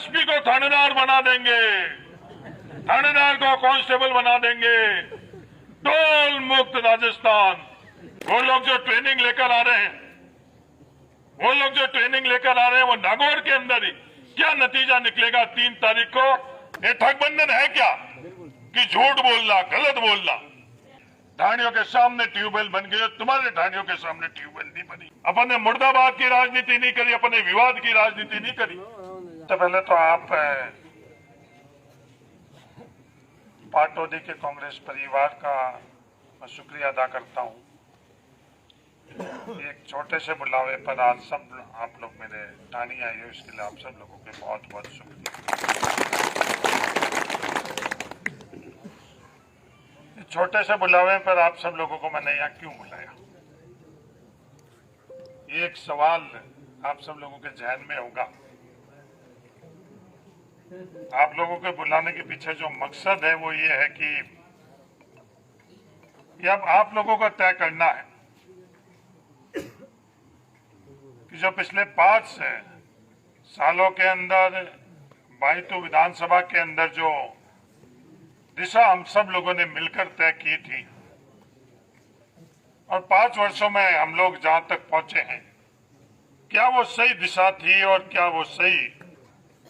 SP को थानेदार बना देंगे, थानेदार को कांस्टेबल बना देंगे। टोल मुक्त राजस्थान। वो लोग जो ट्रेनिंग लेकर आ रहे हैं, वो नागौर के अंदर ही क्या नतीजा निकलेगा 3 तारीख को? ये ठगबंधन है क्या कि झूठ बोलना, गलत बोलना? ढाणियों के सामने ट्यूबवेल बन गई, तुम्हारे ढाणियों के सामने ट्यूबवेल नहीं बनी। अपन ने मुर्दाबाद की राजनीति नहीं करी, अपन ने विवाद की राजनीति नहीं करी। तो पहले तो आप पाटौदी के कांग्रेस परिवार का मैं शुक्रिया अदा करता हूं। एक छोटे से बुलावे पर आज सब आप लोग मेरे ढाणी आए हो, इसके लिए आप सब लोगों के बहुत बहुत शुक्रिया। छोटे से बुलावे पर आप सब लोगों को मैंने यहाँ क्यों बुलाया? एक सवाल आप सब लोगों के जहन में होगा। आप लोगों के बुलाने के पीछे जो मकसद है वो ये है कि ये अब आप लोगों को तय करना है कि जो पिछले 5 सालों के अंदर बाईतू विधानसभा के अंदर जो दिशा हम सब लोगों ने मिलकर तय की थी और 5 वर्षों में हम लोग जहां तक पहुंचे हैं, क्या वो सही दिशा थी और क्या वो सही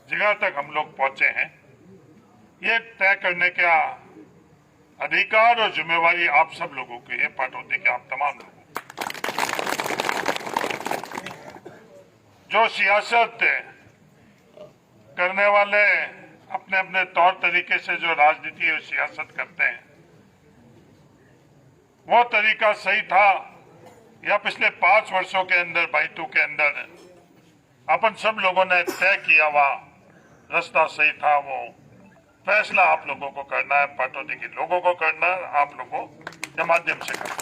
जगह तक हम लोग पहुंचे हैं, ये तय करने का अधिकार और जिम्मेवारी आप सब लोगों की है, पाटौदी के आप तमाम लोगों। जो सियासत करने वाले अपने अपने तौर तरीके से जो राजनीति और सियासत करते हैं, वो तरीका सही था या पिछले 5 वर्षों के अंदर बाईतू के अंदर अपन सब लोगों ने तय किया हुआ रास्ता सही था? वो फैसला आप लोगों को करना है, पाटौदी के लोगों को करना है, आप लोगों के माध्यम से करना है।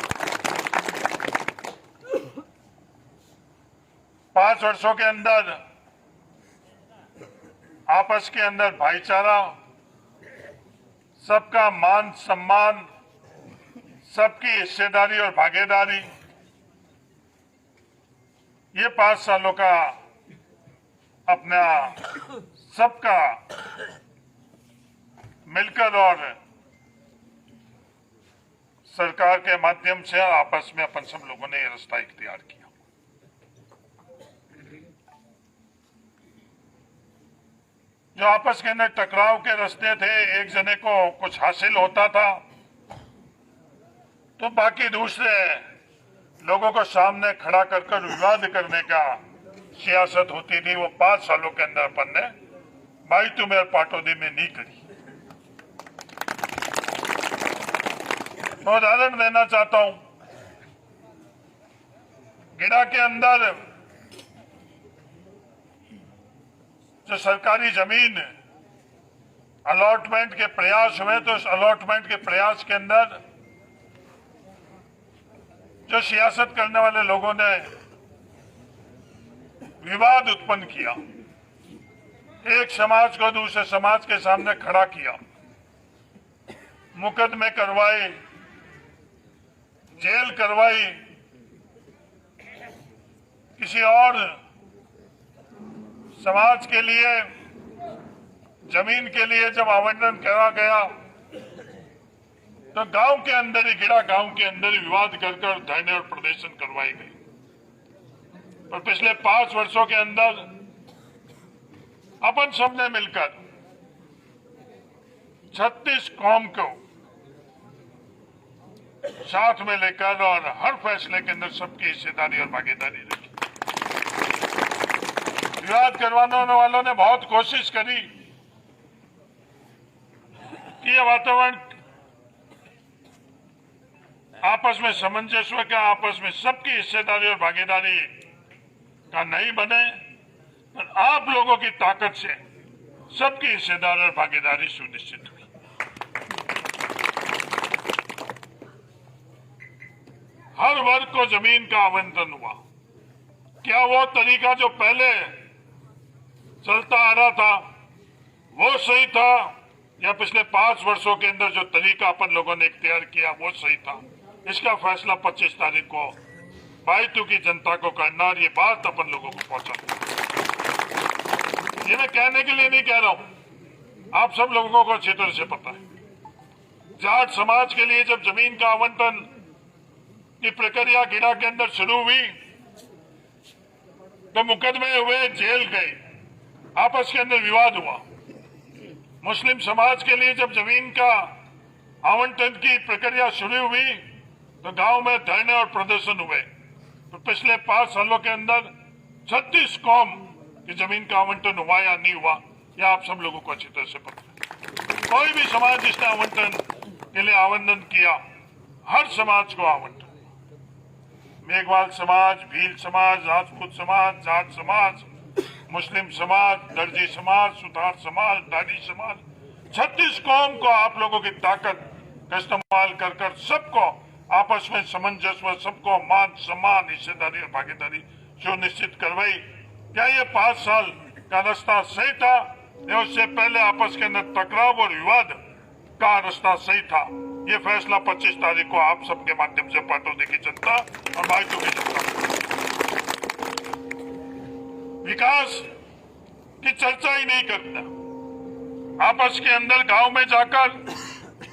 5 वर्षों के अंदर आपस के अंदर भाईचारा, सबका मान सम्मान, सबकी हिस्सेदारी और भागीदारी, ये 5 सालों का अपना सबका मिलकर और सरकार के माध्यम से आपस में अपन सब लोगों ने ये रास्ता इख्तियार किया। जो आपस के अंदर टकराव के रास्ते थे, एक जने को कुछ हासिल होता था तो बाकी दूसरे लोगों को सामने खड़ा कर विवाद करने का सियासत होती थी। वो 5 सालों के अंदर अपन ने बाईतू में और पाटौदी में नहीं करी। मैं उदाहरण देना चाहता हूं, गिड़ा के अंदर जो सरकारी जमीन अलॉटमेंट के प्रयास हुए, तो उस अलॉटमेंट के प्रयास के अंदर जो सियासत करने वाले लोगों ने विवाद उत्पन्न किया, एक समाज को दूसरे समाज के सामने खड़ा किया, मुकदमे करवाए, जेल करवाई, किसी और समाज के लिए जमीन के लिए जब आवंटन करा गया तो गांव के अंदर ही, गिड़ा गांव के अंदर ही विवाद कर धरने और प्रदर्शन करवाई गई। पर पिछले 5 वर्षों के अंदर अपन सबने मिलकर 36 कौम को साथ में लेकर और हर फैसले के अंदर सबकी हिस्सेदारी और भागीदारी रखी। विवाद करवाने वालों ने बहुत कोशिश करी कि यह वातावरण आपस में सामंजस्य का, आपस में सबकी हिस्सेदारी और भागीदारी का नहीं बने, पर आप लोगों की ताकत से सबकी हिस्सेदारी और भागीदारी सुनिश्चित हुई। हर वर्ग को जमीन का आवंटन हुआ। क्या वो तरीका जो पहले चलता आ रहा था वो सही था, या पिछले 5 वर्षों के अंदर जो तरीका अपन लोगों ने इख्तियार किया वो सही था? इसका फैसला 25 तारीख को बाईतू की जनता को करना और ये बात अपन लोगों को पहुंचाना। ये मैं कहने के लिए नहीं कह रहा हूं, आप सब लोगों को अच्छी तरह से पता है। जाट समाज के लिए जब जमीन का आवंटन की प्रक्रिया गिरा के अंदर शुरू हुई तो मुकदमे हुए, जेल गए, आपस के अंदर विवाद हुआ। मुस्लिम समाज के लिए जब जमीन का आवंटन की प्रक्रिया शुरू हुई तो गांव में धरने और प्रदर्शन हुए। तो पिछले 5 सालों के अंदर 36 कौम की जमीन का आवंटन हुआ या नहीं हुआ, यह आप सब लोगों को अच्छी तरह से पता है। कोई भी समाज जिसने आवंटन के लिए आवेदन किया, हर समाज को आवंटन, मेघवाल समाज, भील समाज, राजपूत समाज, जाट समाज, मुस्लिम समाज, दर्जी समाज, सुतार समाज, दाढ़ी समाज, 36 कौम को आप लोगों की ताकत का इस्तेमाल कर कर सबको आपस में सामंजस्य, सबको मान सम्मान, हिस्सेदारी और भागीदारी सुनिश्चित करवाई। क्या ये 5 साल का रास्ता सही था या उससे पहले आपस के अंदर टकराव और विवाद का रास्ता सही था? ये फैसला 25 तारीख को आप सबके माध्यम से पाटौदी की जनता और भाइयों की जनता। विकास की चर्चा ही नहीं करता, आपस के अंदर गांव में जाकर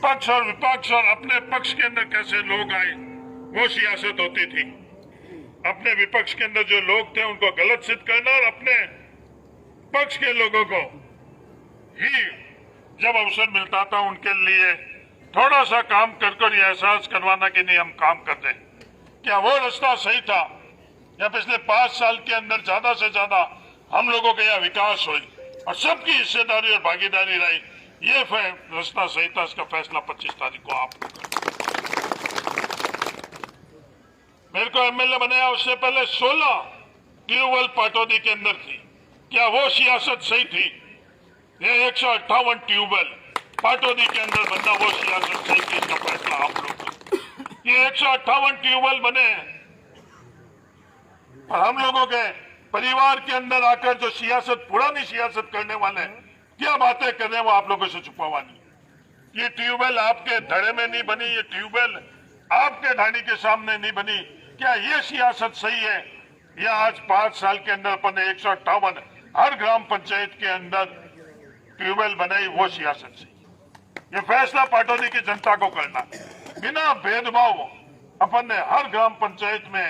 पक्ष और विपक्ष और अपने पक्ष के अंदर कैसे लोग आए वो सियासत होती थी। अपने विपक्ष के अंदर जो लोग थे उनको गलत सिद्ध करना और अपने पक्ष के लोगों को ही जब अवसर मिलता था उनके लिए थोड़ा सा काम कर ये एहसास करवाना कि नहीं हम काम कर रहे हैं। क्या वो रास्ता सही था या पिछले 5 साल के अंदर ज्यादा से ज्यादा हम लोगों का यह विकास हुई और सबकी हिस्सेदारी और भागीदारी रही, ये रास्ता सही था? इसका फैसला 25 तारीख को आप मेरे को एमएलए बनाया, उससे पहले 16 ट्यूबवेल पाटौदी के अंदर थी। क्या वो सियासत सही थी? ये 158 ट्यूबवेल पाटौदी के अंदर बनना वो सियासत सही थी? इसका फैसला आप लोग। ये 158 ट्यूबवेल बने और हम लोगों के परिवार के अंदर आकर जो सियासत, पुरानी सियासत करने वाले क्या बातें कर रहे हैं वो आप लोगों से छुपावा नहीं। ये ट्यूबवेल आपके धड़े में नहीं बनी, ये ट्यूबवेल आपके ढाणी के सामने नहीं बनी। क्या ये सियासत सही है? या आज 5 साल के अंदर अपन 158 हर ग्राम पंचायत के अंदर ट्यूबवेल बनाई, वो सियासत सही? ये फैसला पाटौदी की जनता को करना, बिना भेदभाव अपन ने हर ग्राम पंचायत में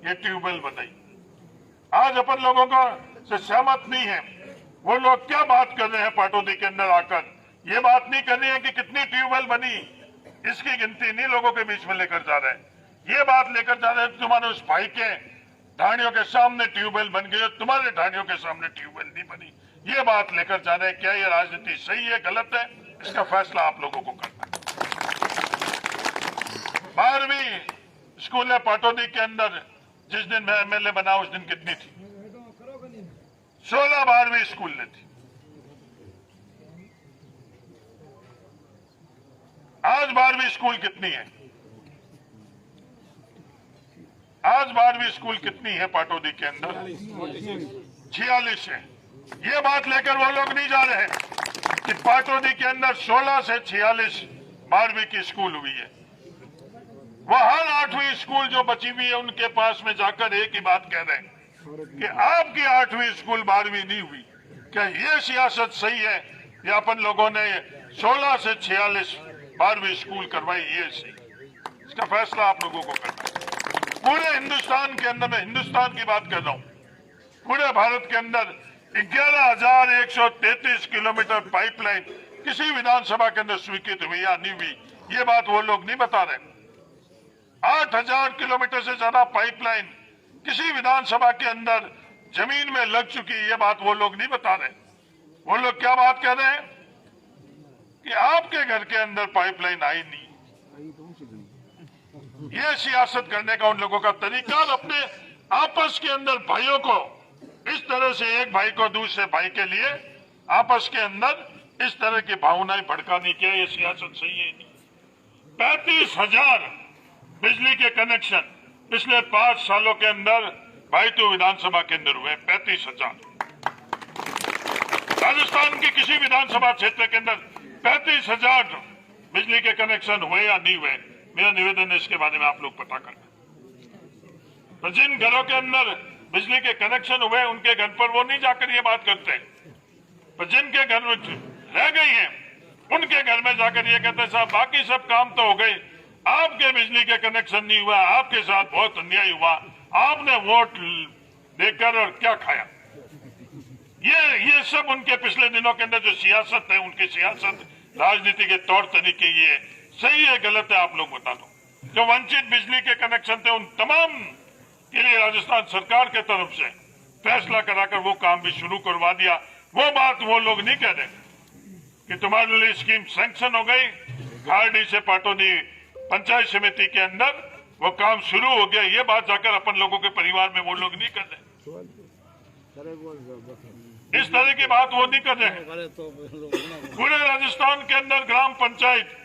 ये ट्यूबवेल बनाई। आज अपन लोगों का से सहमत नहीं है, वो लोग क्या बात कर रहे हैं पाटौदी के अंदर आकर? ये बात नहीं कर रही है कि कितनी ट्यूबवेल बनी, इसकी गिनती नहीं लोगों के बीच में लेकर जा रहे हैं। ये बात लेकर जा रहे हैं तुम्हारे उस भाई के ढाणियों के सामने ट्यूबवेल बन गई, तुम्हारे ढाणियों के सामने ट्यूबवेल नहीं बनी। ये बात लेकर जा रहे हैं। क्या ये राजनीति सही है, गलत है? इसका फैसला आप लोगों को करना है। 12वीं स्कूल है पाटौदी के अंदर, जिस दिन मैं एमएलए बना उस दिन कितनी थी? 16 12वीं स्कूल ने थी। आज 12वीं स्कूल कितनी है? आज 12वीं स्कूल कितनी है पाटौदी के अंदर? 46 है। ये बात लेकर वो लोग नहीं जा रहे हैं कि पाटौदी के अंदर 16 से 46 12वीं की स्कूल हुई है। वो हर 8वीं स्कूल जो बची हुई है उनके पास में जाकर एक ही बात कह रहे हैं कि आपकी 8वीं स्कूल 12वीं नहीं हुई। क्या ये सियासत सही है? या अपन लोगों ने 16 से 46 12वीं स्कूल करवाई, ये सही? इसका फैसला आप लोगों को करना है। पूरे हिंदुस्तान के अंदर, मैं हिंदुस्तान की बात कर रहा हूं, पूरे भारत के अंदर 11,133 किलोमीटर पाइपलाइन किसी विधानसभा के अंदर स्वीकृत हुई या नहीं हुई, ये बात वो लोग नहीं बता रहे। 8,000 किलोमीटर से ज्यादा पाइपलाइन किसी विधानसभा के अंदर जमीन में लग चुकी, ये बात वो लोग नहीं बता रहे। वो लोग क्या बात कर रहे हैं कि आपके घर के अंदर पाइपलाइन आई नहीं। ये सियासत करने का उन लोगों का तरीका, और अपने आपस के अंदर भाइयों को इस तरह से, एक भाई को दूसरे भाई के लिए आपस के अंदर इस तरह की भावनाएं भड़कानी, क्या ये सियासत सही है? 35,000 बिजली के कनेक्शन पिछले 5 सालों के अंदर भाईतू विधानसभा के अंदर हुए। 35,000। राजस्थान के किसी विधानसभा क्षेत्र के अंदर 35,000 बिजली के कनेक्शन हुए या नहीं हुए? मेरा निवेदन है इसके बारे में आप लोग पता करना। तो जिन घरों के अंदर बिजली के कनेक्शन हुए उनके घर पर वो नहीं जाकर ये बात करते पर जिनके घर में रह गई हैं उनके घर में जाकर ये कहते हैं साहब बाकी सब काम तो हो गए, आपके बिजली के कनेक्शन नहीं हुआ, आपके साथ बहुत अन्याय हुआ, आपने वोट देकर और क्या खाया। ये सब उनके पिछले दिनों के अंदर जो सियासत है, उनकी सियासत राजनीति के तौर तरीके, ये सही है गलत है आप लोग बता दो। जो वंचित बिजली के कनेक्शन थे उन तमाम के लिए राजस्थान सरकार के तरफ से फैसला कराकर वो काम भी शुरू करवा दिया। वो बात वो लोग नहीं कह रहे कि तुम्हारे लिए स्कीम सैंक्शन हो गई, खारडी से पाटोदी पंचायत समिति के अंदर वो काम शुरू हो गया, ये बात जाकर अपन लोगों के परिवार में वो लोग नहीं कर रहे। इस तरह की बात वो नहीं कर रहे। पूरे राजस्थान के अंदर ग्राम पंचायत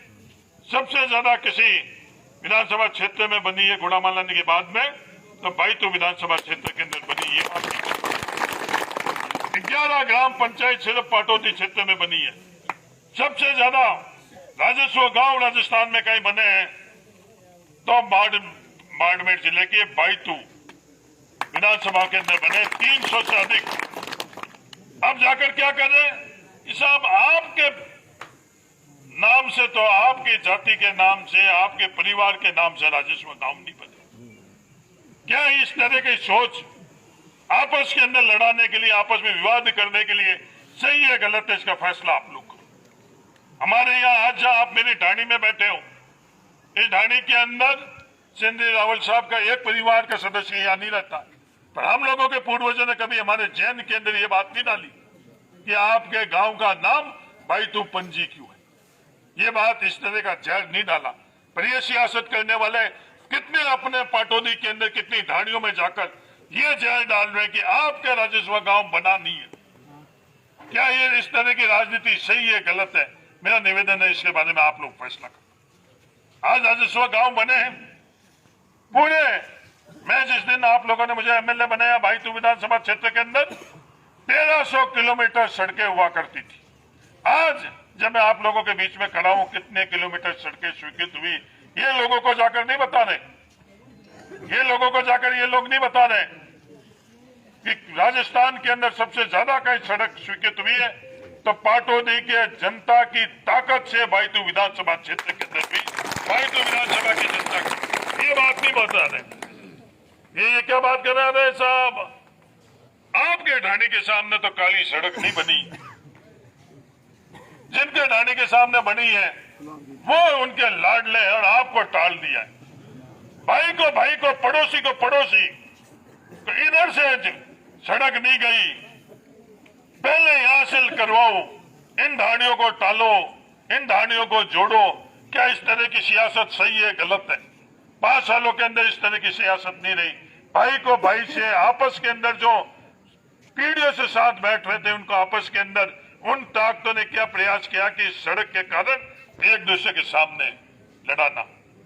सबसे ज्यादा किसी विधानसभा क्षेत्र में बनी है घोड़ामाला के बाद में, तो बाइतू विधानसभा क्षेत्र के अंदर बनी ये बात। 11 ग्राम पंचायत सिर्फ पाटोदी क्षेत्र में बनी है। सबसे ज्यादा राजस्व गांव राजस्थान में कहीं बने हैं तो बाड़मेर जिले के बाइतू विधानसभा के अंदर बने 300 से अधिक। अब जाकर क्या कर रहे हैं साहब, आपके नाम से तो आपकी जाति के नाम से, आपके परिवार के नाम से राजस्व गांव नहीं बने। क्या इस तरह की सोच आपस के अंदर लड़ाने के लिए, आपस में विवाद करने के लिए सही है गलत है, इसका फैसला आप लोग करो। हमारे यहाँ आज जहां आप मेरी ढाणी में बैठे हो, इस ढाणी के अंदर सिंधी रावल साहब का एक परिवार का सदस्य यहाँ नहीं रहता, पर हम लोगों के पूर्वजों ने कभी हमारे जैन के अंदर ये बात नहीं डाली कि आपके गांव का नाम बाइतू पंजी क्यों है। ये बात इस तरह का जहर नहीं डाला। पर ये सियासत करने वाले कितने अपने पाटोदी के अंदर कितनी ढाणियों में जाकर ये जहर डाल रहे हैं कि आपका राजस्व गांव बना नहीं है। क्या ये इस तरह की राजनीति सही है गलत है? मेरा निवेदन है इसके बारे में आप लोग फैसला करें। आज राजस्व गांव बने हैं पूरे। मैं जिस दिन आप लोगों ने मुझे एमएलए बनाया बाइतू विधानसभा क्षेत्र के अंदर 1300 किलोमीटर सड़कें हुआ करती थी। आज जब मैं आप लोगों के बीच में खड़ा हूं, कितने किलोमीटर सड़कें स्वीकृत हुई ये लोगों को जाकर नहीं बता रहे। ये लोगों को जाकर ये लोग नहीं बता रहे कि राजस्थान के अंदर सबसे ज्यादा कहीं सड़क स्वीकृत हुई है तो पाटोदी के जनता की ताकत से बाइतू विधानसभा क्षेत्र के अंदर भी बाइतू विधानसभा की जनता की ये बात नहीं बता रहे। ये क्या बात कर रहे हैं साहब, आपके ढाणी के सामने तो काली सड़क नहीं बनी, जिनके ढाणी के सामने बनी है वो उनके लाडले हैं और आपको टाल दिया है। भाई को पड़ोसी तो इधर से सड़क नहीं गई, पहले यहां से करवाओ, इन ढाणियों को टालो, इन ढाणियों को जोड़ो। क्या इस तरह की सियासत सही है गलत है? 5 सालों के अंदर इस तरह की सियासत नहीं रही। भाई से आपस के अंदर जो पीढ़ियों से साथ बैठ रहे थे उनको आपस के अंदर उन ताकतों ने क्या प्रयास किया कि इस सड़क के कारण एक दूसरे के सामने लड़ाना,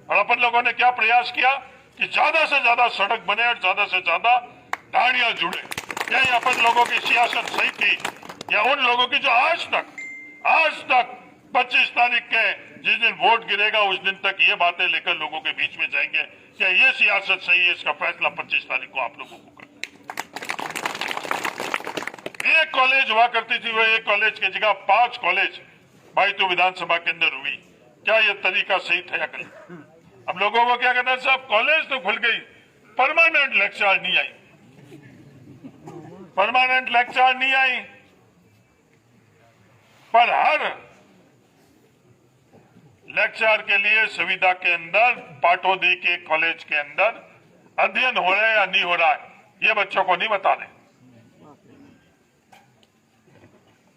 और अपन लोगों ने क्या प्रयास किया कि ज्यादा से ज्यादा सड़क बने और ज्यादा से ज्यादा ढाणियां जुड़े। क्या ये अपन लोगों की सियासत सही थी या उन लोगों की जो आज तक 25 तारीख के जिस दिन वोट गिरेगा उस दिन तक ये बातें लेकर लोगों के बीच में जाएंगे? क्या ये सियासत सही है? इसका फैसला 25 तारीख को आप लोगों को करना। एक कॉलेज हुआ करती थी, वो एक कॉलेज की जगह 5 कॉलेज बाइतू विधानसभा के अंदर हुई। क्या ये तरीका सही था या गलत? अब लोगों को क्या कहना है साहब, कॉलेज तो खुल गई, परमानेंट लेक्चर नहीं आई, परमानेंट लेक्चर नहीं आई, पर हर लेक्चर के लिए सुविधा के अंदर पाटोदी के कॉलेज के अंदर अध्ययन हो रहा है या नहीं हो रहा है, ये बच्चों को नहीं बता रहे।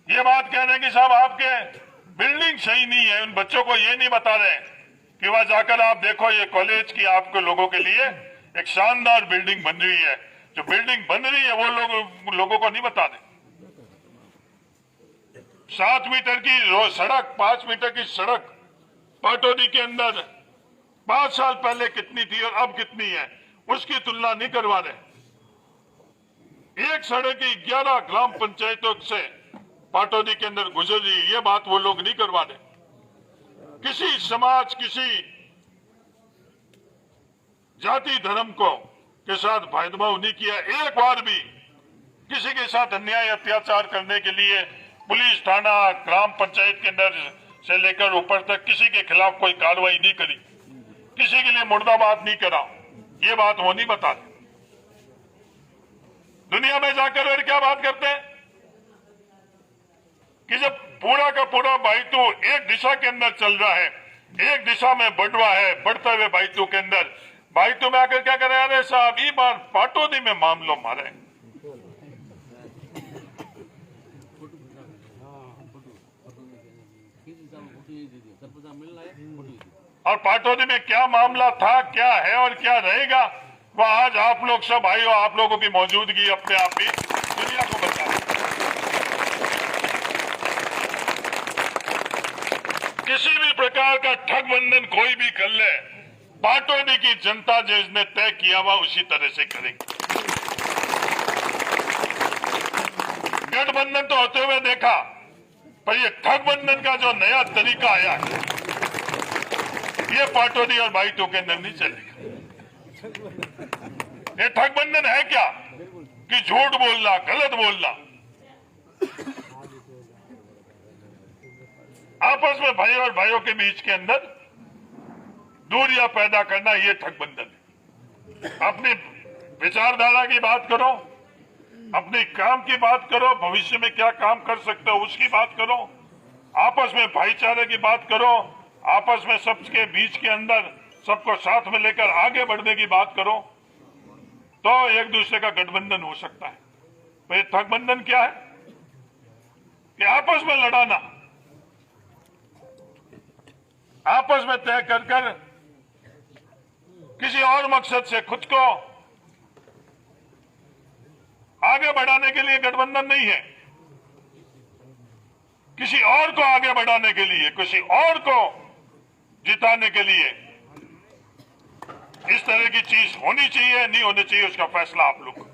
ये बात कह रहे हैं कि साहब आपके बिल्डिंग सही नहीं है, उन बच्चों को ये नहीं बता रहे कि वहां जाकर आप देखो ये कॉलेज की आपके लोगों के लिए एक शानदार बिल्डिंग बन रही है। जो बिल्डिंग बन रही है वो लोगों को नहीं बता रहे। 7 मीटर की सड़क, 5 मीटर की सड़क पाटोदी के अंदर 5 साल पहले कितनी थी और अब कितनी है, उसकी तुलना नहीं करवा रहे। एक सड़क की 11 ग्राम पंचायतों से पाटोदी के अंदर गुजर रही, ये बात वो लोग नहीं करवा रहे। किसी समाज, किसी जाति धर्म को के साथ भेदभाव नहीं किया। एक बार भी किसी के साथ अन्याय अत्याचार करने के लिए पुलिस थाना, ग्राम पंचायत के अंदर से लेकर ऊपर तक किसी के खिलाफ कोई कार्रवाई नहीं करी, किसी के लिए मुर्दाबाद नहीं करा। ये बात वो नहीं बताते। दुनिया में जाकर और क्या बात करते हैं कि जब पूरा का पूरा बाइतू एक दिशा के अंदर चल रहा है, एक दिशा में बढ़ रहा है, बढ़ते हुए बाइतू के अंदर, बाइतू में आकर क्या करे, अरे साहब ये बार पाटोदी में मामलो मारे, और पाटोदी में क्या मामला था, क्या है और क्या रहेगा, वो आज आप लोग सब भाइयों, आप लोगों की मौजूदगी अपने आप ही दुनिया को बता रही। किसी भी प्रकार का ठगबंधन कोई भी कर ले, पाटोदी की जनता जिसने तय किया हुआ उसी तरह से करेगी। गठबंधन तो होते हुए देखा, पर ये ठगबंधन का जो नया तरीका आया है, ये पाटोदी और बाइतू के अंदर नहीं चलेगा। ये ठगबंधन है क्या कि झूठ बोलना, गलत बोलना, आपस में भाई और भाइयों के बीच के अंदर दूरियां पैदा करना, ये ठगबंधन है। अपनी विचारधारा की बात करो, अपने काम की बात करो, भविष्य में क्या काम कर सकते हो उसकी बात करो, आपस में भाईचारे की बात करो, आपस में सबके बीच के अंदर सबको साथ में लेकर आगे बढ़ने की बात करो, तो एक दूसरे का गठबंधन हो सकता है। तो ये ठगबंधन क्या है कि आपस में लड़ाना, आपस में तय कर कर किसी और मकसद से खुद को आगे बढ़ाने के लिए गठबंधन नहीं है, किसी और को आगे बढ़ाने के लिए, किसी और को जिताने के लिए। इस तरह की चीज होनी चाहिए, नहीं होनी चाहिए, उसका फैसला आप लोग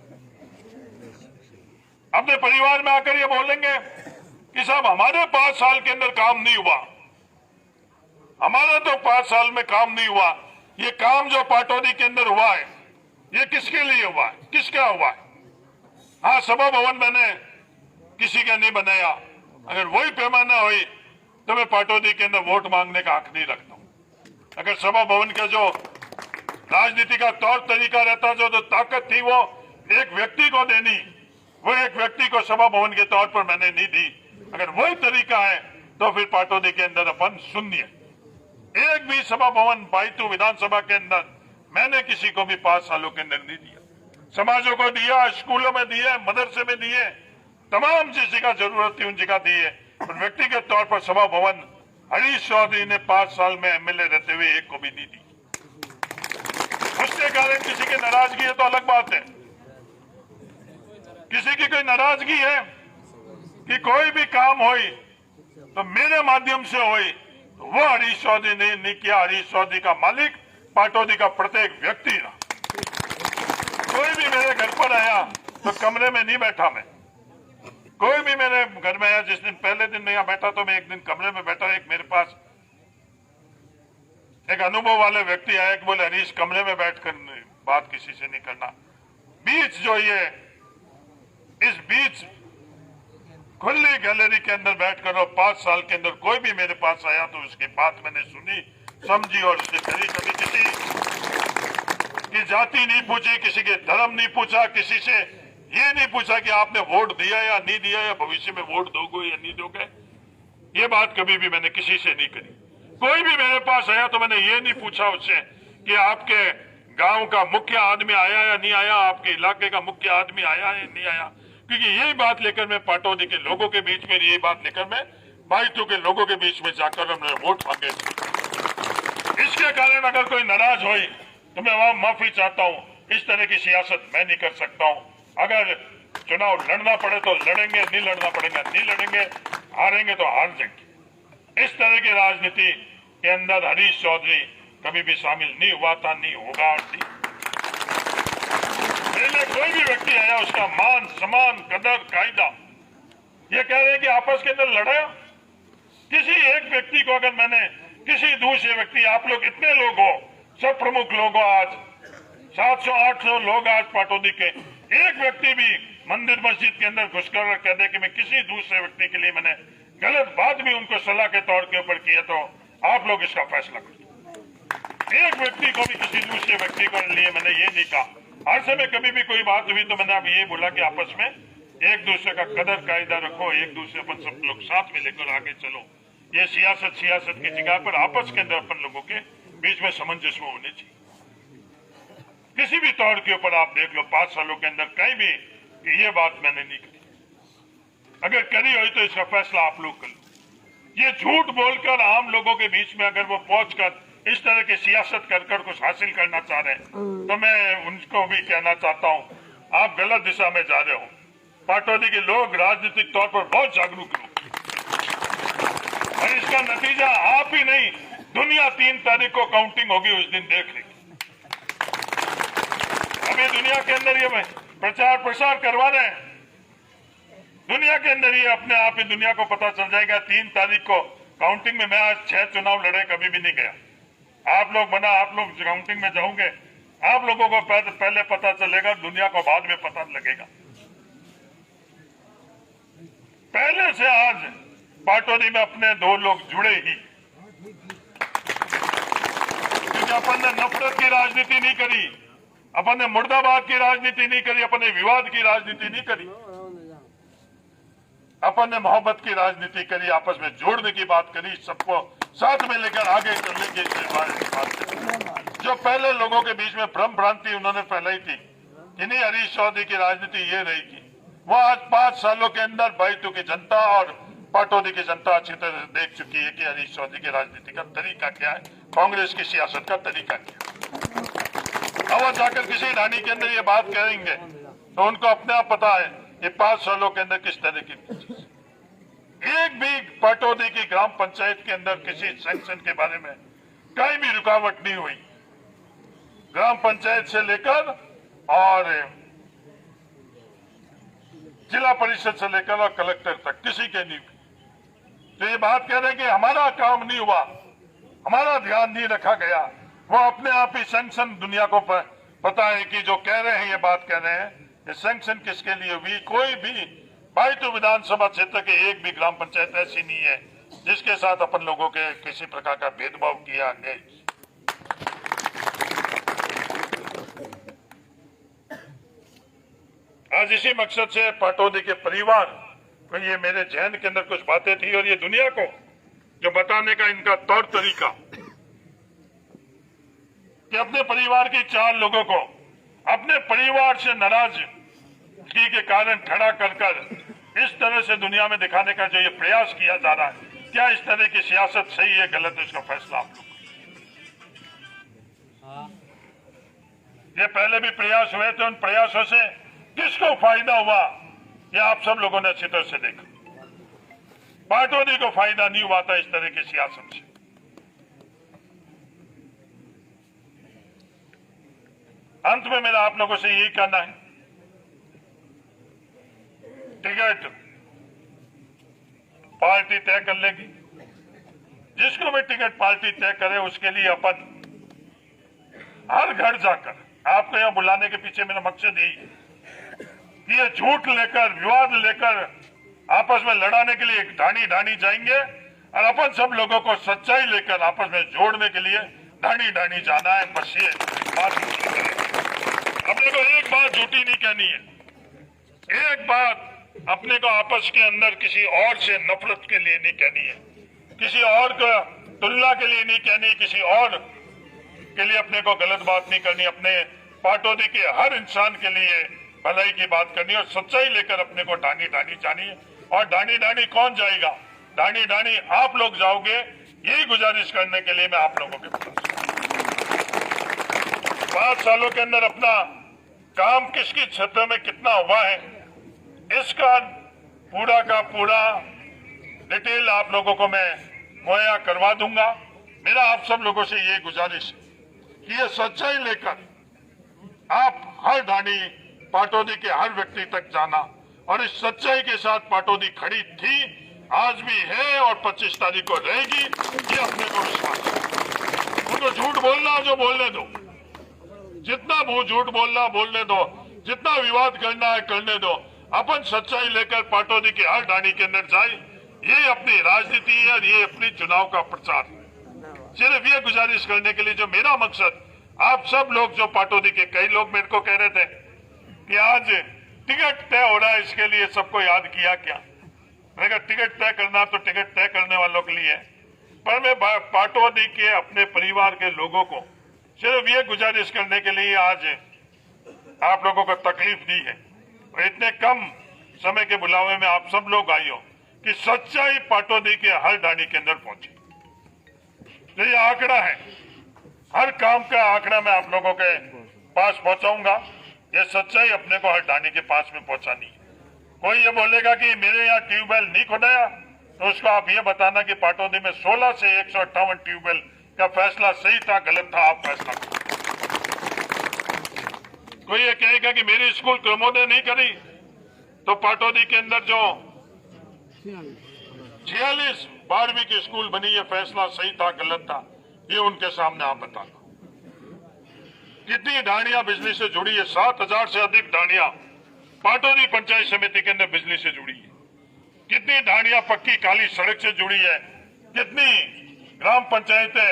अपने परिवार में आकर ये बोलेंगे कि साहब हमारे 5 साल के अंदर काम नहीं हुआ, हमारा तो 5 साल में काम नहीं हुआ, ये काम जो पाटोदी के अंदर हुआ है ये किसके लिए हुआ है, किसका हुआ है? हाँ, सभा भवन मैंने किसी का नहीं बनाया, अगर वही पैमाना हुई तो मैं पाटोदी के अंदर वोट मांगने का हक नहीं रखता हूं। अगर सभा भवन का जो राजनीति का तौर तरीका रहता, जो ताकत थी वो एक व्यक्ति को देनी, वो एक व्यक्ति को सभा भवन के तौर पर मैंने नहीं दी। अगर वही तरीका है तो फिर पाटोदी के अंदर अपन शून्य, एक भी सभा भवन बाइतू विधानसभा के अंदर मैंने किसी को भी 5 सालों के अंदर नहीं दिया। समाजों को दिया, स्कूलों में दिए, मदरसे में दिए, तमाम जिस जगह जरूरत थी उन जगह दिए, पर व्यक्तिगत तौर पर सभा भवन हरीश चौधरी ने 5 साल में एमएलए रहते हुए एक को भी नहीं दी। उसके कारण किसी की नाराजगी है तो अलग बात है, किसी की कोई नाराजगी है कि कोई भी काम होई तो मेरे माध्यम से होई, तो वो हरीश चौधरी ने नहीं किया। हरीश चौधरी का मालिक पाटोदी का प्रत्येक व्यक्ति रहा। कोई भी मेरे घर पर आया तो कमरे में नहीं बैठा मैं, कोई भी मेरे घर में आया, जिस दिन पहले दिन यहाँ बैठा तो मैं एक दिन कमरे में बैठा। एक मेरे पास एक अनुभव वाले व्यक्ति आए कि बोले हरीश कमरे में बैठकर बात किसी से नहीं करना, बीच जो ये इस बीच खुली गैलरी के अंदर बैठकर, और 5 साल के अंदर कोई भी मेरे पास आया तो उसकी बात मैंने सुनी, समझी और उससे करी। कभी किसी की जाति नहीं पूछी, किसी के धर्म नहीं पूछा, किसी से ये नहीं पूछा कि आपने वोट दिया या नहीं दिया, या भविष्य में वोट दोगे या नहीं दोगे। ये बात कभी भी मैंने किसी से नहीं करी। कोई भी मेरे पास आया तो मैंने ये नहीं पूछा उससे कि आपके गांव का मुख्य आदमी आया या नहीं आया, आपके इलाके का मुख्य आदमी आया या नहीं आया, क्योंकि यही बात लेकर मैं पाटोदी के लोगों के बीच में, यही बात लेकर मैं बाइतू के लोगों के बीच में जाकर हमने वोट मांगे। इसके कारण अगर कोई नाराज हो तो मैं वहां माफी चाहता हूं। इस तरह की सियासत मैं नहीं कर सकता हूं। अगर चुनाव लड़ना पड़े तो लड़ेंगे, नहीं लड़ना पड़ेगा नहीं लड़ेंगे, हारेंगे तो हार जाएंगे। इस तरह की राजनीति के अंदर हरीश चौधरी कभी भी शामिल नहीं हुआ था, नहीं होगा और नहीं। पहले कोई भी व्यक्ति आया उसका मान सम्मान कदर कायदा, ये कह रहे हैं कि आपस के अंदर लड़ा। किसी एक व्यक्ति को अगर मैंने किसी दूसरे व्यक्ति, आप लोग इतने लोग हो, सब प्रमुख लोग हो, आज 700-800 लोग आज पाटोदी के, एक व्यक्ति भी मंदिर मस्जिद के अंदर घुसकर और कह दे कि मैं किसी दूसरे व्यक्ति के लिए मैंने गलत बात भी उनको सलाह के तौर के ऊपर किया, तो आप लोग इसका फैसला करो। एक व्यक्ति को भी किसी दूसरे व्यक्ति को लिए मैंने ये नहीं कहा। हर समय कभी भी कोई बात हुई तो मैंने अब ये बोला कि आपस में एक दूसरे का कदर कायदा रखो, एक दूसरे पर सब लोग साथ में लेकर आगे चलो। ये सियासत की जगह पर आपस के अंदर अपन लोगों के बीच में सामंजस्य होने चाहिए। किसी भी तौर के ऊपर आप देख लो 5 सालों के अंदर कहीं भी कि ये बात मैंने नहीं करी, अगर करी हुई तो इसका फैसला आप लोग कर लो। ये झूठ बोलकर आम लोगों के बीच में अगर वो पहुंचकर इस तरह की सियासत कर कुछ हासिल करना चाह रहे हैं तो मैं उनको भी कहना चाहता हूं, आप गलत दिशा में जा रहे हो। पाटौदी के लोग राजनीतिक तौर पर बहुत जागरूक लोग, और इसका नतीजा आप ही नहीं दुनिया 3 तारीख को काउंटिंग होगी, उस दिन देख लेगी। अभी दुनिया के अंदर ये प्रचार प्रसार करवा रहे हैं, दुनिया के अंदर ये अपने आप ही दुनिया को पता चल जाएगा 3 तारीख को काउंटिंग में। मैं आज 6 चुनाव लड़े, कभी भी नहीं गया। आप लोग बना, आप लोग काउंटिंग में जाओगे, आप लोगों को पहले पता चलेगा, दुनिया को बाद में पता लगेगा। पहले से आज पाटौदी में अपने 2 लोग जुड़े ही, क्योंकि अपन ने नफरत की राजनीति नहीं करी, अपन ने मुर्दाबाद की राजनीति नहीं करी, अपन ने विवाद की राजनीति नहीं करी, अपन ने मोहब्बत की राजनीति करी, आपस में जोड़ने की बात करी, सबको साथ में लेकर आगे चलने की बात करी। जो पहले लोगों के बीच में भ्रम भ्रांति उन्होंने फैलाई थी कि नहीं हरीश चौधरी की राजनीति ये रहेगी, वो आज 5 सालों के अंदर बैतू की जनता और पाटौदी की जनता अच्छी तरह से देख चुकी है कि हरीश चौधरी की राजनीति का तरीका क्या है, कांग्रेस की सियासत का तरीका क्या है। अब जाकर किसी ढाणी के अंदर ये बात करेंगे तो उनको अपने आप पता है ये 5 सालों के अंदर किस तरह की। एक भी पाटौदी की ग्राम पंचायत के अंदर किसी सैंक्शन के बारे में कहीं भी रुकावट नहीं हुई, ग्राम पंचायत से लेकर और जिला परिषद से लेकर और कलेक्टर तक किसी के नहीं। तो ये बात कह रहे हैं कि हमारा काम नहीं हुआ, हमारा ध्यान नहीं रखा गया, वो अपने आप ही सैंक्शन दुनिया को पता है कि जो कह रहे हैं ये बात कह रहे हैं, ये सैंक्शन किसके लिए हुई। कोई भी बैतू विधानसभा क्षेत्र के एक भी ग्राम पंचायत ऐसी नहीं है जिसके साथ अपन लोगों के किसी प्रकार का भेदभाव किया गया। आज इसी मकसद से पाटौदी के परिवार को ये मेरे जहन के अंदर कुछ बातें थी और ये दुनिया को जो बताने का इनका तौर तरीका कि अपने परिवार के 4 लोगों को अपने परिवार से नाराजगी के कारण खड़ा कर इस तरह से दुनिया में दिखाने का जो ये प्रयास किया जा रहा है, क्या इस तरह की सियासत सही है गलत है, इसका फैसला आप लोग। ये पहले भी प्रयास हुए थे, उन प्रयासों से किसको फायदा हुआ ये आप सब लोगों ने अच्छी तरह से देखा। पाटौदी को फायदा नहीं हुआ था इस तरह की सियासत से। अंत में मेरा आप लोगों से यही कहना है, टिकट पार्टी तय कर लेगी, जिसको भी टिकट पार्टी तय करे उसके लिए अपन हर घर जाकर, आपको यहां बुलाने के पीछे मेरा मकसद यही है कि ये झूठ लेकर विवाद लेकर आपस में लड़ाने के लिए ढाणी ढाणी जाएंगे और अपन सब लोगों को सच्चाई लेकर आपस में जोड़ने के लिए ढाणी ढाणी जाना है। बस ये बात अपने को एक बात झूठी नहीं कहनी है, एक बात अपने को आपस के अंदर किसी और से नफरत के लिए नहीं कहनी है, किसी और को तुलना के लिए नहीं कहनी, किसी और के लिए अपने को गलत बात नहीं करनी, अपने पाटौदी के हर इंसान के लिए भलाई की बात करनी और सच्चाई लेकर अपने को ढाणी ढाणी जानी है। और ढाणी ढाणी कौन जाएगा, ढाणी ढाणी आप लोग जाओगे, यही गुजारिश करने के लिए मैं आप लोगों के पास 5 सालों के अंदर अपना काम किसकी क्षेत्र में कितना हुआ है इसका पूरा का पूरा डिटेल आप लोगों को मैं मुहैया करवा दूंगा। मेरा आप सब लोगों से ये गुजारिश है कि ये सच्चाई लेकर आप हर ढाणी पाटौदी के हर व्यक्ति तक जाना और इस सच्चाई के साथ पाटौदी खड़ी थी, आज भी है और 25 तारीख को रहेगी, ये अपने को विश्वास है। उनको झूठ बोलना जो बोलने दो, जितना वो झूठ बोलना बोलने दो, जितना विवाद करना है करने दो। अपन सच्चाई लेकर पाटौदी के हर डाणी के अंदर जाए, ये अपनी राजनीति है और ये अपनी चुनाव का प्रचार है। सिर्फ ये गुजारिश करने के लिए जो मेरा मकसद, आप सब लोग जो पाटौदी के, कई लोग मेरे को कह रहे थे कि आज टिकट तय हो रहा है, इसके लिए सबको याद किया क्या? मैं कहा टिकट तय करना तो टिकट तय करने वालों के लिए है, पर मैं पाटौदी के अपने परिवार के लोगों को सिर्फ ये गुजारिश करने के लिए आज आप लोगों को तकलीफ दी है और इतने कम समय के बुलावे में आप सब लोग आई हो कि सच्चाई पाटौदी के हर डाणी के अंदर पहुंचे। तो ये आंकड़ा है, हर काम का आंकड़ा मैं आप लोगों के पास पहुंचाऊंगा। ये सच्चाई अपने को हर डाणी के पास में पहुंचानी है। कोई ये बोलेगा कि मेरे यहाँ ट्यूबवेल नहीं खोदाया, तो उसको आप ये बताना कि पाटौदी में 16 से 158 ट्यूबवेल का फैसला सही था, गलत था, आप फैसला करो। कोई ये कहेगा कि मेरी स्कूल क्रमोदय नहीं करी, तो पाटौदी के अंदर जो 46 12वीं की स्कूल बनी, ये फैसला सही था, गलत था, ये उनके सामने आप बता दो। कितनी डाणियां बिजली से जुड़ी है? 7000 से अधिक डाणियां पाटौदी पंचायत समिति के अंदर बिजली से जुड़ी है। कितनी डाणियां पक्की काली सड़क से जुड़ी है? कितनी ग्राम पंचायतें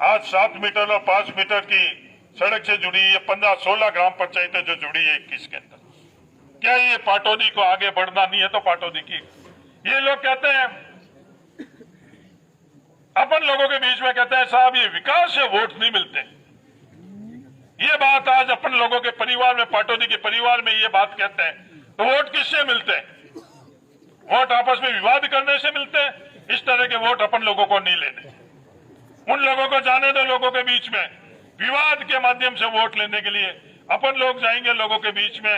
आज 7 मीटर और 5 मीटर की सड़क से जुड़ी है? 15-16 ग्राम पंचायतें जो जुड़ी है 21 के अंदर। क्या ये पाटौदी को आगे बढ़ना नहीं है? तो पाटौदी की ये लोग कहते हैं, अपन लोगों के बीच में कहते हैं साहब ये विकास से वोट नहीं मिलते। ये बात आज अपन लोगों के परिवार में, पाटौदी के परिवार में ये बात कहते हैं, तो वोट किससे मिलते हैं? वोट आपस में विवाद करने से मिलते हैं। इस तरह के वोट अपन लोगों को नहीं लेने। उन लोगों को जाने दो, लोगों के बीच में विवाद के माध्यम से वोट लेने के लिए अपन लोग जाएंगे लोगों के बीच में,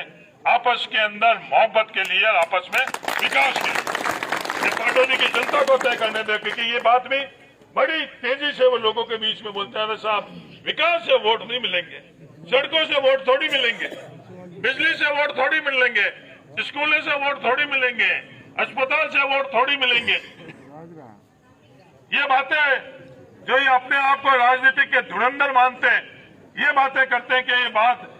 आपस के अंदर मोहब्बत के लिए और आपस में विकास के लिए। पाटौदी की जनता को तय करने दे, क्योंकि ये बात भी बड़ी तेजी से वो लोगों के बीच में बोलते हैं साहब विकास से वोट नहीं मिलेंगे, सड़कों से वोट थोड़ी मिलेंगे, बिजली से वोट थोड़ी मिलेंगे, स्कूलों से वोट थोड़ी मिलेंगे, अस्पताल से वोट थोड़ी मिलेंगे। ये बातें जो ये अपने आप को राजनीतिक के धुरंधर मानते हैं, ये बातें करते हैं कि ये बात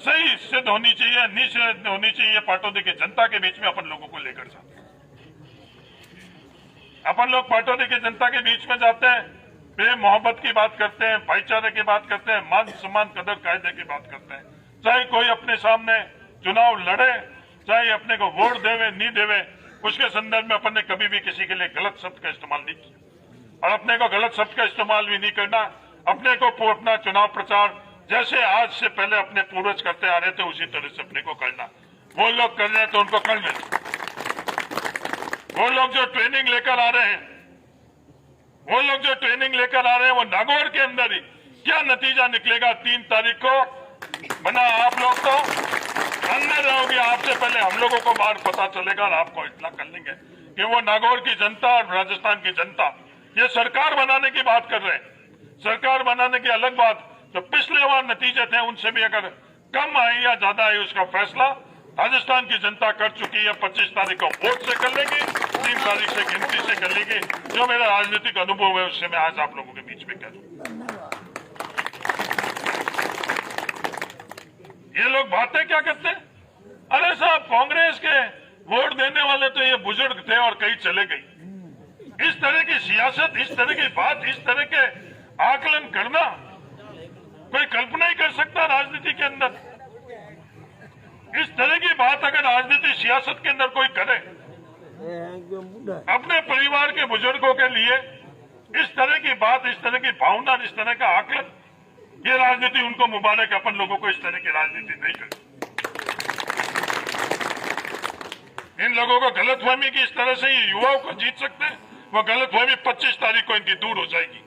सही सिद्ध होनी चाहिए, नहीं सिद्ध होनी चाहिए। पाटौदी की जनता के बीच में अपन लोगों को लेकर जाते हैं। अपन लोग पाटौदी की जनता के बीच में जाते हैं, प्रेम मोहब्बत की बात करते हैं, भाईचारे की बात करते हैं, मान सम्मान कदर कायदे की बात करते हैं। चाहे कोई अपने सामने चुनाव लड़े, चाहे अपने को वोट देवे नहीं देवे, उसके संदर्भ में अपन ने कभी भी किसी के लिए गलत शब्द का इस्तेमाल नहीं किया और अपने को गलत शब्द का इस्तेमाल भी नहीं करना। अपने को अपना चुनाव प्रचार जैसे आज से पहले अपने पूर्वज करते आ रहे थे उसी तरह से अपने को करना। वो लोग कर रहे हैं तो उनको कर लेना। वो लोग जो ट्रेनिंग लेकर आ रहे हैं, वो नागौर के अंदर ही क्या नतीजा निकलेगा 3 तारीख को बना, आप लोग तो अंदर रहोगे। आपसे पहले हम लोगों को बाहर पता चलेगा और आपको इतना कर लेंगे कि वो नागौर की जनता और राजस्थान की जनता ये सरकार बनाने की बात कर रहे हैं। सरकार बनाने की अलग बात, जो पिछले बार नतीजे थे उनसे भी अगर कम आए या ज्यादा आए उसका फैसला राजस्थान की जनता कर चुकी है। 25 तारीख को वोट से कर लेगी, 3 तारीख से गिनती से कर लेगी। जो मेरा राजनीतिक अनुभव है उससे मैं आज आप लोगों के बीच में कह दूं। ये लोग बातें क्या करते हैं? अरे साहब कांग्रेस के वोट देने वाले तो ये बुजुर्ग थे और कहीं चले गए। इस तरह की सियासत, इस तरह की बात, इस तरह के आकलन करना कोई कल्पना ही कर सकता राजनीति के अंदर। इस तरह की बात अगर राजनीति सियासत के अंदर कोई करे, अपने परिवार के बुजुर्गों के लिए इस तरह की बात, इस तरह की भावना, इस तरह का आकलन, ये राजनीति उनको मुबारक। अपन लोगों को इस तरह की राजनीति नहीं करनी। इन लोगों को गलतफहमी की इस तरह से ये युवाओं को जीत सकते हैं। वो गलतफहमी 25 तारीख को इनकी दूर हो जाएगी।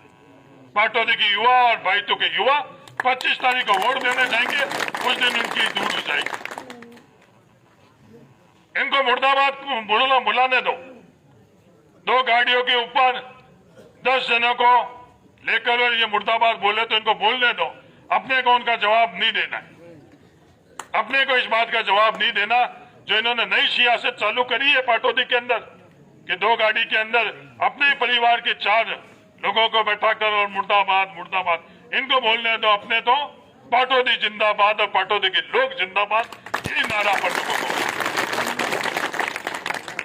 पाटौदी के युवा और बाइतों के युवा 25 तारीख को वोट देने जाएंगे, उस दिन इनकी दूर हो जाएगी। इनको मुर्दाबाद बुलाने दो। 2 गाड़ियों के ऊपर 10 जनों को लेकर और ये मुर्दाबाद बोले तो इनको बोलने दो। अपने को उनका जवाब नहीं देना है। अपने को इस बात का जवाब नहीं देना जो इन्होंने नई सियासत चालू करी है पाटौदी के अंदर कि 2 गाड़ी के अंदर अपने परिवार के 4 लोगों को बैठाकर और मुर्दाबाद मुर्दाबाद, इनको बोलने दो। अपने तो पाटौदी जिंदाबाद और पाटौदी के लोग जिंदाबाद, यही नारा पर लोगों को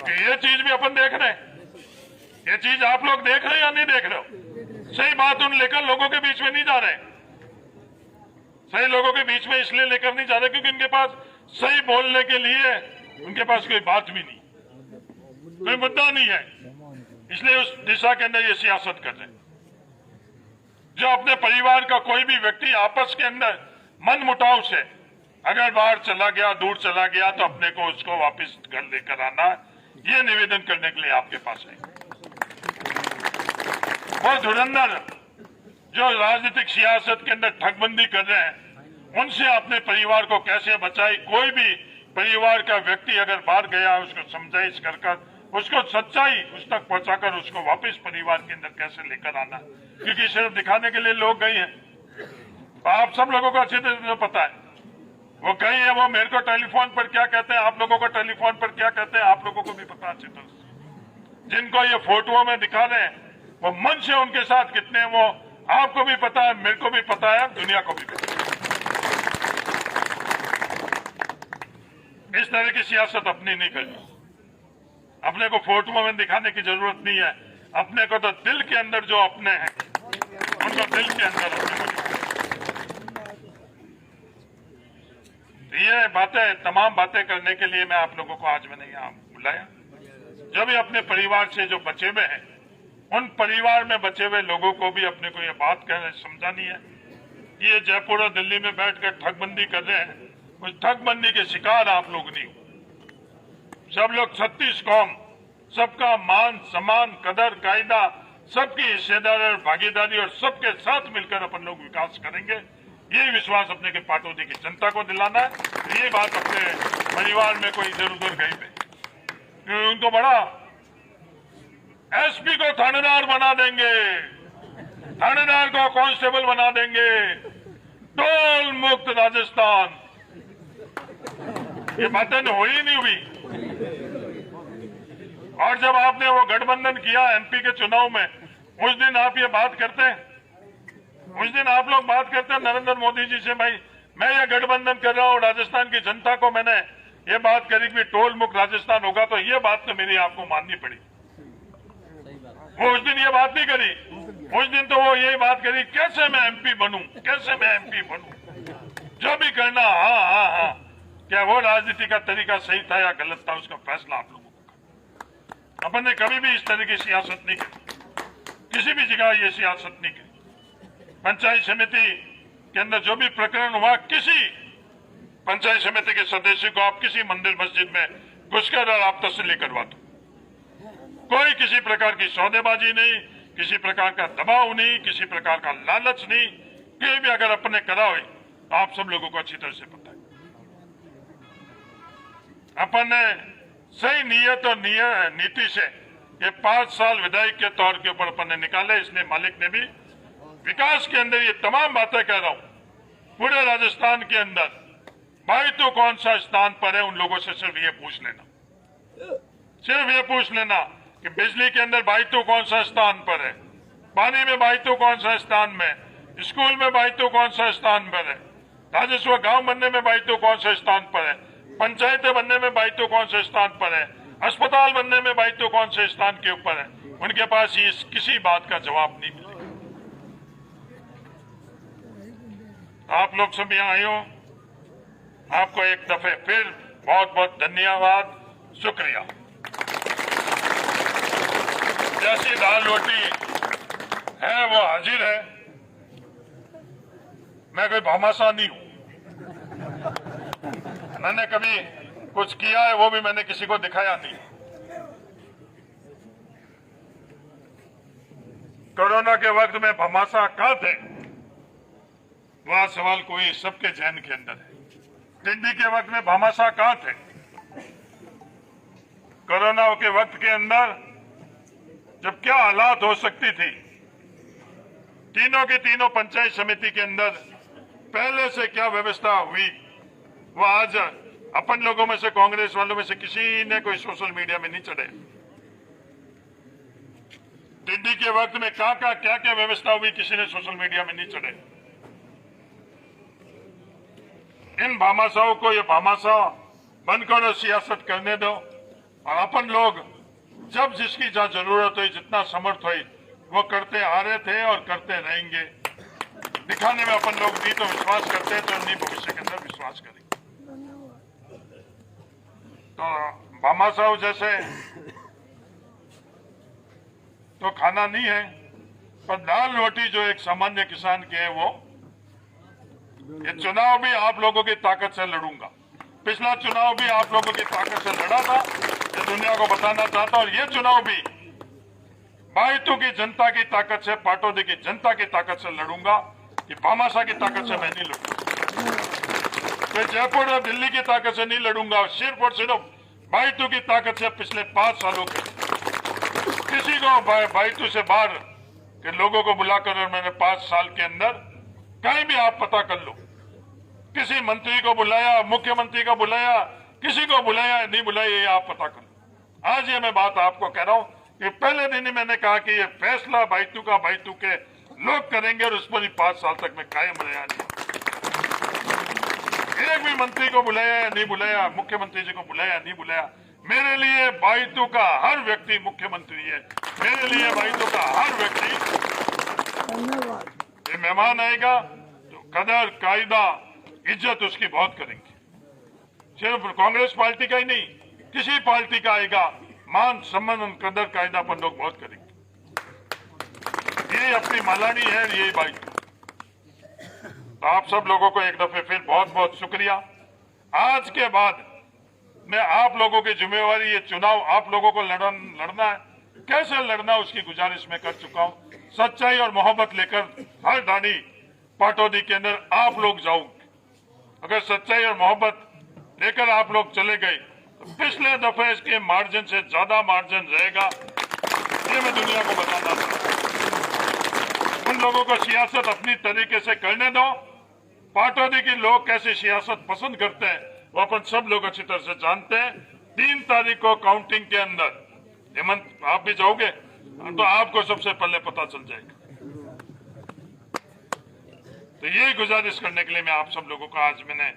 कि ये चीज भी अपन देख रहे हैं। ये चीज आप लोग देख रहे हैं या नहीं देख रहे हो? सही बात उन लेकर लोगों के बीच में नहीं जा रहे, सही लोगों के बीच में इसलिए लेकर नहीं जा रहे क्योंकि उनके पास सही बोलने के लिए उनके पास कोई बात भी नहीं, कोई मुद्दा नहीं है, इसलिए उस दिशा के अंदर ये सियासत कर रहे हैं। जो अपने परिवार का कोई भी व्यक्ति आपस के अंदर मन मुटाव से अगर बाहर चला गया, दूर चला गया, तो अपने को उसको वापस घर लेकर आना, ये निवेदन करने के लिए आपके पास है। वो धुरंधर जो राजनीतिक सियासत के अंदर ठगबंदी कर रहे हैं, उनसे अपने परिवार को कैसे बचाए। कोई भी परिवार का व्यक्ति अगर बाहर गया, उसको समझाइश कर उसको सच्चाई उस तक पहुंचाकर उसको वापस परिवार के अंदर कैसे लेकर आना, क्योंकि सिर्फ दिखाने के लिए लोग गए हैं। आप सब लोगों को अच्छी तरह से पता है वो गए हैं, वो मेरे को टेलीफोन पर क्या कहते हैं, आप लोगों को टेलीफोन पर क्या कहते हैं, आप लोगों को भी पता अच्छी तरह से। जिनको ये फोटोओं में दिखा रहे हैं वो मन से उनके साथ कितने, वो आपको भी पता है, मेरे को भी पता है, दुनिया को भी पता है। इस तरह की सियासत अपनी नहीं करनी। अपने को फोटो में दिखाने की जरूरत नहीं है, अपने को तो दिल के अंदर जो अपने हैं उनको दिल के अंदर अपने को। ये बातें, तमाम बातें करने के लिए मैं आप लोगों को आज मैंने यहाँ बुलाया। जो भी अपने परिवार से जो बचे हुए हैं, उन परिवार में बचे हुए लोगों को भी अपने को ये बात कहना समझानी है। ये जयपुर और दिल्ली में बैठकर ठगबंदी कर रहे हैं, उस ठगबंदी के शिकार आप लोग नहीं हो। सब लोग 36 कौम, सबका मान सम्मान, कदर कायदा, सबकी हिस्सेदारी और भागीदारी और सबके साथ मिलकर अपन लोग विकास करेंगे। ये विश्वास अपने के पाटौदी की जनता को दिलाना है। ये बात अपने परिवार में कोई इधर उधर गई पे उनको बड़ा एसपी को थानेदार बना देंगे, थानेदार को कांस्टेबल बना देंगे, टोल मुक्त राजस्थान, ये बातें हो ही नहीं हुई। और जब आपने वो गठबंधन किया एमपी के चुनाव में, उस दिन आप ये बात करते हैं, उस दिन आप लोग बात करते हैं नरेंद्र मोदी जी से, भाई मैं ये गठबंधन कर रहा हूं, राजस्थान की जनता को मैंने ये बात करी कि टोल मुक्त राजस्थान होगा, तो ये बात तो मेरी आपको माननी पड़ी। वो उस दिन ये बात नहीं करी, उस दिन तो वो यही बात करी कैसे मैं एमपी बनूं, कैसे मैं एमपी बनूं, जो भी करना। हाँ हाँ हाँ, क्या वो राजनीति का तरीका सही था या गलत था, उसका फैसला आप लोगों को। अपन ने कभी भी इस तरह की सियासत नहीं की, किसी भी जगह ये सियासत नहीं की। पंचायत समिति के अंदर जो भी प्रकरण हुआ, किसी पंचायत समिति के सदस्य को आप किसी मंदिर मस्जिद में घुसकर और आप तसल्ली करवा दो। कोई किसी प्रकार की सौदेबाजी नहीं, किसी प्रकार का दबाव नहीं, किसी प्रकार का लालच नहीं। ये भी अगर अपने करा हुई तो आप सब लोगों को अच्छी तरह से पता है। अपन ने सही नियत और नीति से ये 5 साल विधायक के तौर के ऊपर अपन ने निकाले, इसलिए मालिक ने भी विकास के अंदर ये तमाम बातें कह रहा हूं। पूरे राजस्थान के अंदर भाई तो कौन सा स्थान पर है, उन लोगों से सिर्फ ये पूछ लेना, सिर्फ ये पूछ लेना कि बिजली के अंदर भाई तो कौन सा स्थान पर है, पानी में भाई तो कौन सा स्थान में, स्कूल में भाई तो कौन सा स्थान पर है, राजस्व गांव बनने में भाई तो कौन सा स्थान पर है, पंचायतें बनने में भाई तो कौन से स्थान पर है, अस्पताल बनने में भाई तो कौन से स्थान के ऊपर है। उनके पास ये किसी बात का जवाब नहीं मिलेगा। आप लोग सब यहाँ आए हो, आपको एक दफे फिर बहुत बहुत धन्यवाद, शुक्रिया। जैसी दाल रोटी है वो हाजिर है। मैं कोई भामाशाह नहीं हूं, मैंने कभी कुछ किया है वो भी मैंने किसी को दिखाया नहीं। कोरोना के वक्त में भामाशाह कहां थे, वह सवाल कोई सबके जहन के अंदर है। टिड्डी के वक्त में भामाशाह कहां थे, कोरोना के वक्त के अंदर जब क्या हालात हो सकती थी, तीनों की तीनों पंचायत समिति के अंदर पहले से क्या व्यवस्था हुई, वो आज अपन लोगों में से, कांग्रेस वालों में से किसी ने कोई सोशल मीडिया में नहीं चढ़े। टिड्डी के वक्त में क्या क्या व्यवस्था हुई, किसी ने सोशल मीडिया में नहीं चढ़े। इन भामाशाहों को ये भामाशाह बनकर सियासत करने दो। और अपन लोग जब जिसकी जहाँ जरूरत हुई, जितना समर्थ हुई, वो करते आ रहे थे और करते रहेंगे। दिखाने में अपन लोग नहीं तो विश्वास करते हैं, तो नहीं भविष्य के अंदर विश्वास करेंगे। तो भामा साहब जैसे तो खाना नहीं है, पर दाल रोटी जो एक सामान्य किसान के है, वो ये चुनाव भी आप लोगों की ताकत से लड़ूंगा। पिछला चुनाव भी आप लोगों की ताकत से लड़ा था, ये दुनिया को बताना चाहता हूं। और ये चुनाव भी बायतू की जनता की ताकत से, पाटौदी की जनता की ताकत से लड़ूंगा। कि भामाशाह की ताकत से मैं नहीं लड़ूंगा, मैं जयपुर और दिल्ली की ताकत से नहीं लड़ूंगा। सिर्फ और सिर्फ बायतू की ताकत से पिछले 5 सालों के किसी को बायतू से बाहर के लोगों को बुलाकर, और मैंने 5 साल के अंदर कहीं भी आप पता कर लो, किसी मंत्री को बुलाया, मुख्यमंत्री को बुलाया, किसी को बुलाया नहीं बुलाया, ये आप पता कर लो। आज ये मैं बात आपको कह रहा हूं कि पहले दिन ही मैंने कहा कि ये फैसला बायतू का बायतू के लोग करेंगे, और उस पर ही 5 साल तक मैं कायम रहा नहीं। एक भी मंत्री को बुलाया नहीं बुलाया, मुख्यमंत्री जी को बुलाया नहीं बुलाया। मेरे लिए बायतू का हर व्यक्ति मुख्यमंत्री है, मेरे लिए बायतू का हर व्यक्ति। ये मेहमान आएगा तो कदर कायदा इज्जत उसकी बहुत करेंगे। सिर्फ कांग्रेस पार्टी का ही नहीं, किसी पार्टी का आएगा, मान सम्मान कदर कायदा पर लोग बहुत करेंगे। ये अपनी मालानी है, यही बायतू। तो आप सब लोगों को एक दफे फिर बहुत बहुत शुक्रिया। आज के बाद मैं आप लोगों की जिम्मेवारी, ये चुनाव आप लोगों को लड़ना है, कैसे लड़ना उसकी गुजारिश मैं कर चुका हूं। सच्चाई और मोहब्बत लेकर हर दानी पाटौदी के अंदर आप लोग जाओगे। अगर सच्चाई और मोहब्बत लेकर आप लोग चले गए तो पिछले दफे इसके मार्जिन से ज्यादा मार्जिन रहेगा, ये मैं दुनिया को बताना चाहता हूं। उन लोगों को सियासत अपनी तरीके से करने दो। पाटौदी के लोग कैसे सियासत पसंद करते हैं वो अपन सब लोग अच्छी तरह से जानते हैं। 3 तारीख को काउंटिंग के अंदर, हेमंत आप भी जाओगे तो आपको सबसे पहले पता चल जाएगा। तो यही गुजारिश करने के लिए मैं आप सब लोगों को, आज मैंने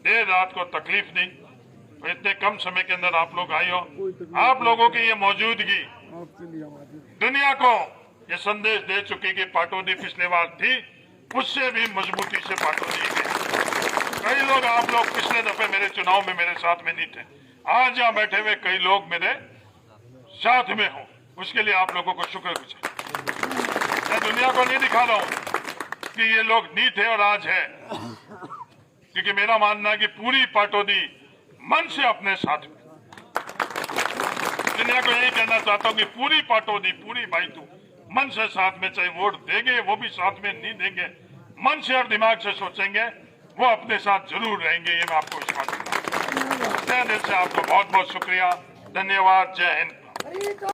देर रात को तकलीफ दी, तो इतने कम समय के अंदर आप लोग आए हो। आप लोगों की ये मौजूदगी दुनिया को ये संदेश दे चुकी कि पाटौदी पिछले बार थी, उससे भी मजबूती से पाटौदी है। कई लोग, आप लोग पिछले दफे मेरे चुनाव में मेरे साथ में नहीं थे, आज यहाँ बैठे हुए कई लोग मेरे साथ में हो, उसके लिए आप लोगों को शुक्रगुजार। मैं दुनिया को नहीं दिखा रहा हूँ कि ये लोग नहीं थे और आज है, क्योंकि मेरा मानना है कि पूरी पाटौदी मन से अपने साथ में। दुनिया को यही कहना चाहता हूँ कि पूरी पाटौदी, पूरी बायतू मन से साथ में, चाहे वोट देंगे वो भी साथ में नहीं देंगे, मन से और दिमाग से सोचेंगे, वो अपने साथ जरूर रहेंगे। ये मैं आपको विश्वास देता हूं। तहे दिल से आपको बहुत बहुत शुक्रिया, धन्यवाद, जय हिंद।